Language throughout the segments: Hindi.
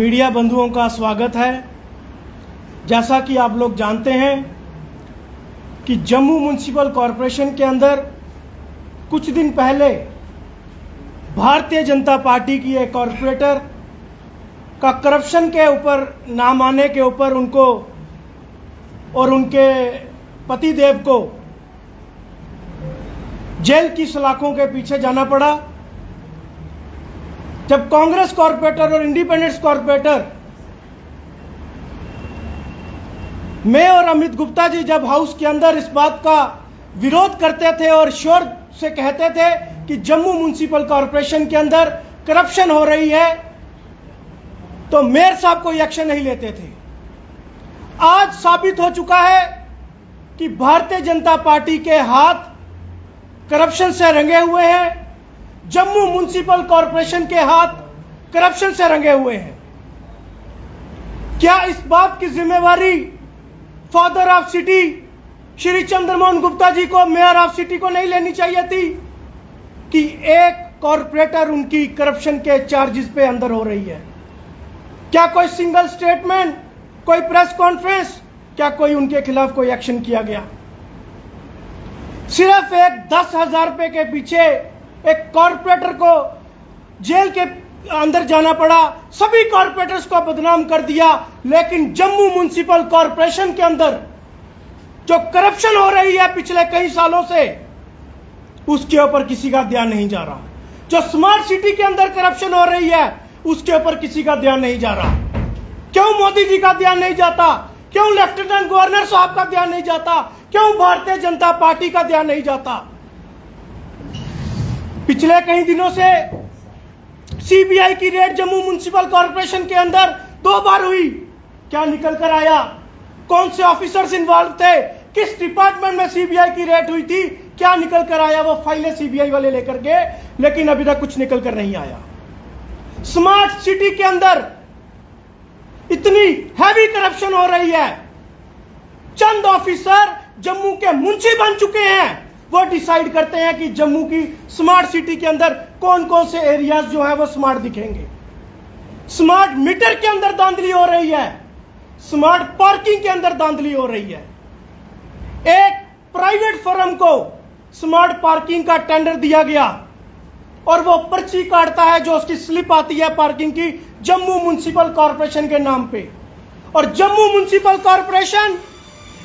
मीडिया बंधुओं का स्वागत है। जैसा कि आप लोग जानते हैं कि जम्मू म्युनिसिपल कॉरपोरेशन के अंदर कुछ दिन पहले भारतीय जनता पार्टी की एक कॉरपोरेटर का करप्शन के ऊपर नाम आने के ऊपर उनको और उनके पतिदेव को जेल की सलाखों के पीछे जाना पड़ा। जब कांग्रेस कॉरपोरेटर और इंडिपेंडेंस कॉरपोरेटर मैं और अमित गुप्ता जी जब हाउस के अंदर इस बात का विरोध करते थे और शोर से कहते थे कि जम्मू म्युनिसिपल कॉरपोरेशन के अंदर करप्शन हो रही है, तो मेयर साहब कोई एक्शन नहीं लेते थे। आज साबित हो चुका है कि भारतीय जनता पार्टी के हाथ करप्शन से रंगे हुए हैं, जम्मू म्युनिसिपल कॉरपोरेशन के हाथ करप्शन से रंगे हुए हैं। क्या इस बात की जिम्मेवारी father of city Shri Chandramohan Gupta ji को, मेयर ऑफ सिटी को नहीं लेनी चाहिए थी कि एक कॉरपोरेटर उनकी करप्शन के चार्जेस पे अंदर हो रही है? क्या कोई सिंगल स्टेटमेंट, कोई प्रेस कॉन्फ्रेंस, क्या कोई उनके खिलाफ कोई एक्शन किया गया? सिर्फ एक 10,000 रुपए के पीछे एक कॉरपोरेटर को जेल के अंदर जाना पड़ा, सभी कॉरपोरेटर्स को बदनाम कर दिया। लेकिन जम्मू म्युनिसिपल कॉरपोरेशन के अंदर जो करप्शन हो रही है पिछले कई सालों से, उसके ऊपर किसी का ध्यान नहीं जा रहा। जो स्मार्ट सिटी के अंदर करप्शन हो रही है, उसके ऊपर किसी का ध्यान नहीं जा रहा। क्यों मोदी जी का ध्यान नहीं जाता? क्यों लेफ्टिनेंट गवर्नर साहब का ध्यान नहीं जाता? क्यों भारतीय जनता पार्टी का ध्यान नहीं जाता? पिछले कई दिनों से सीबीआई की रेड जम्मू म्युनिसिपल कॉरपोरेशन के अंदर 2 बार हुई। क्या निकल कर आया? कौन से ऑफिसर्स इन्वॉल्व थे? किस डिपार्टमेंट में सीबीआई की रेड हुई थी? क्या निकल कर आया? वो फाइलें सीबीआई वाले लेकर गए, लेकिन अभी तक कुछ निकल कर नहीं आया। स्मार्ट सिटी के अंदर इतनी हैवी करप्शन हो रही है, चंद ऑफिसर जम्मू के मुंशी बन चुके हैं। वो डिसाइड करते हैं कि जम्मू की स्मार्ट सिटी के अंदर कौन कौन से एरियाज जो है वो स्मार्ट दिखेंगे। स्मार्ट मीटर के अंदर धांधली हो रही है, स्मार्ट पार्किंग के अंदर धांधली हो रही है। एक प्राइवेट फर्म को स्मार्ट पार्किंग का टेंडर दिया गया और वो पर्ची काटता है, जो उसकी स्लिप आती है पार्किंग की, जम्मू म्युनिसिपल कॉरपोरेशन के नाम पे। और जम्मू म्युनिसिपल कॉरपोरेशन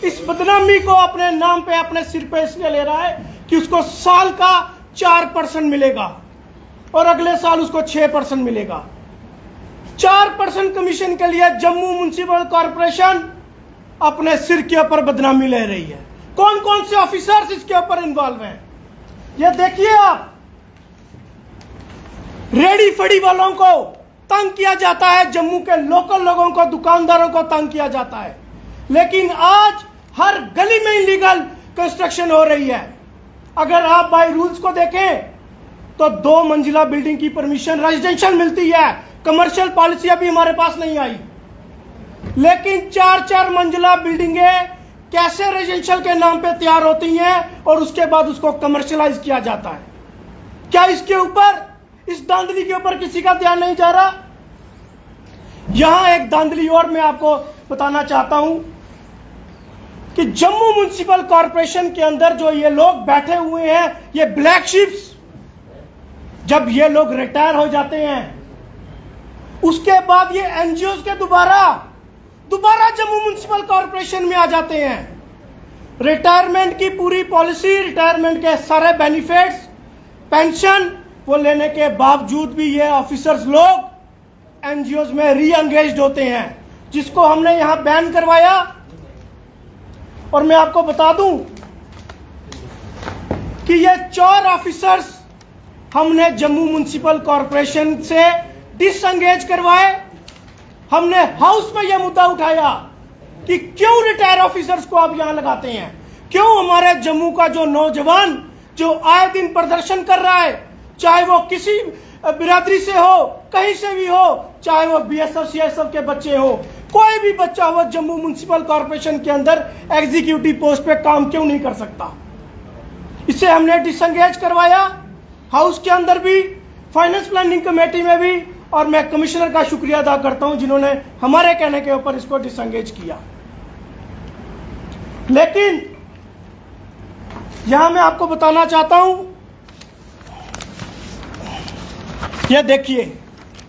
इस बदनामी को अपने नाम पे, अपने सिर पे इसलिए ले रहा है कि उसको साल का 4% मिलेगा और अगले साल उसको 6% मिलेगा। 4% कमीशन के लिए जम्मू म्युनिसिपल कॉरपोरेशन अपने सिर के ऊपर बदनामी ले रही है। कौन कौन से ऑफिसर्स इसके ऊपर इन्वॉल्व हैं, ये देखिए आप। रेडी फड़ी वालों को तंग किया जाता है, जम्मू के लोकल लोगों को, दुकानदारों को तंग किया जाता है। लेकिन आज हर गली में इलीगल कंस्ट्रक्शन हो रही है। अगर आप बाय रूल्स को देखें तो 2 मंजिला बिल्डिंग की परमिशन रेजिडेंशियल मिलती है, कमर्शियल पॉलिसी अभी हमारे पास नहीं आई। लेकिन 4-4 मंजिला बिल्डिंगें कैसे रेजिडेंशियल के नाम पे तैयार होती हैं और उसके बाद उसको कमर्शियलाइज किया जाता है? क्या इसके ऊपर, इस धांधली के ऊपर किसी का ध्यान नहीं जा रहा? यहां एक धांधली और मैं आपको बताना चाहता हूं कि जम्मू म्युनिसिपल कॉरपोरेशन के अंदर जो ये लोग बैठे हुए हैं, ये ब्लैक शिप्स, जब ये लोग रिटायर हो जाते हैं उसके बाद ये एनजीओ के दोबारा जम्मू म्युनिसिपल कॉरपोरेशन में आ जाते हैं। रिटायरमेंट की पूरी पॉलिसी, रिटायरमेंट के सारे बेनिफिट्स, पेंशन वो लेने के बावजूद भी ये ऑफिसर्स लोग एनजीओ में री एंगेज्ड होते हैं, जिसको हमने यहां बैन करवाया। और मैं आपको बता दूं कि ये 4 ऑफिसर्स हमने जम्मू म्युनिसिपल कॉरपोरेशन से डिसएंगेज करवाए। हमने हाउस में यह मुद्दा उठाया कि क्यों रिटायर ऑफिसर्स को आप यहां लगाते हैं? क्यों हमारे जम्मू का जो नौजवान जो आए दिन प्रदर्शन कर रहा है, चाहे वो किसी बिरादरी से हो, कहीं से भी हो, चाहे वो बीएसएफ सीएसएफ के बच्चे हो, कोई भी बच्चा हो, जम्मू म्युनिसिपल कॉरपोरेशन के अंदर एग्जीक्यूटिव पोस्ट पे काम क्यों नहीं कर सकता? इसे हमने डिसएंगेज करवाया। हाउस के अंदर भी, फाइनेंस प्लानिंग कमेटी में भी और मैं कमिश्नर का शुक्रिया अदा करता हूं जिन्होंने हमारे कहने के ऊपर इसको डिसंगेज किया। लेकिन यहां मैं आपको बताना चाहता हूं, यह देखिए,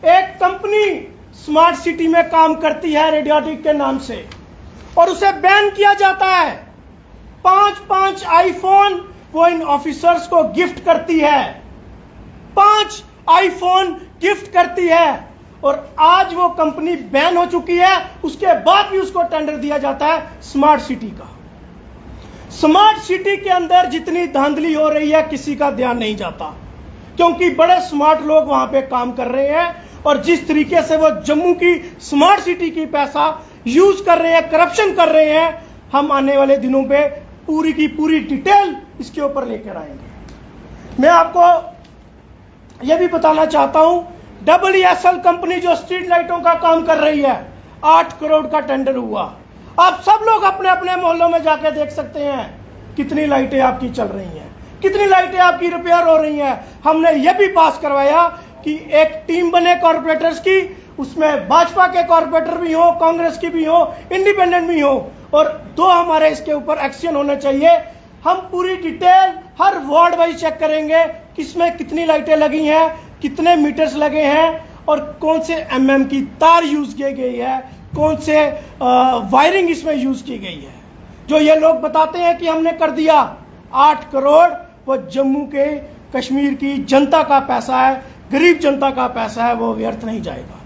एक कंपनी स्मार्ट सिटी में काम करती है रेडियोटिक के नाम से और उसे बैन किया जाता है। 5-5 आईफोन वो इन ऑफिसर्स को गिफ्ट करती है, 5 आईफोन गिफ्ट करती है और आज वो कंपनी बैन हो चुकी है। उसके बाद भी उसको टेंडर दिया जाता है स्मार्ट सिटी का। स्मार्ट सिटी के अंदर जितनी धांधली हो रही है किसी का ध्यान नहीं जाता, क्योंकि बड़े स्मार्ट लोग वहां पे काम कर रहे हैं और जिस तरीके से वो जम्मू की स्मार्ट सिटी की पैसा यूज कर रहे हैं, करप्शन कर रहे हैं, हम आने वाले दिनों पे पूरी की पूरी डिटेल इसके ऊपर लेकर आएंगे। मैं आपको यह भी बताना चाहता हूं, WSL कंपनी जो स्ट्रीट लाइटों का काम कर रही है, 8 करोड़ का टेंडर हुआ। आप सब लोग अपने अपने मोहल्लों में जाके देख सकते हैं कितनी लाइटें आपकी चल रही हैं, कितनी लाइटें आपकी रिपेयर हो रही हैं। हमने यह भी पास करवाया कि एक टीम बने कॉर्पोरेटर्स की, उसमें भाजपा के कॉर्पोरेटर भी हो, कांग्रेस की भी हो, इंडिपेंडेंट भी हो, और 2 हमारे इसके ऊपर एक्शन होने चाहिए। हम पूरी डिटेल हर वार्ड वाइज चेक करेंगे किसमें कितनी लाइटें लगी हैं, कितने मीटर्स लगे हैं और कौन से MM की तार यूज की गई है, कौन से वायरिंग इसमें यूज की गई है। जो ये लोग बताते हैं कि हमने कर दिया, 8 करोड़ वो जम्मू के कश्मीर की जनता का पैसा है, गरीब जनता का पैसा है, वो व्यर्थ नहीं जाएगा।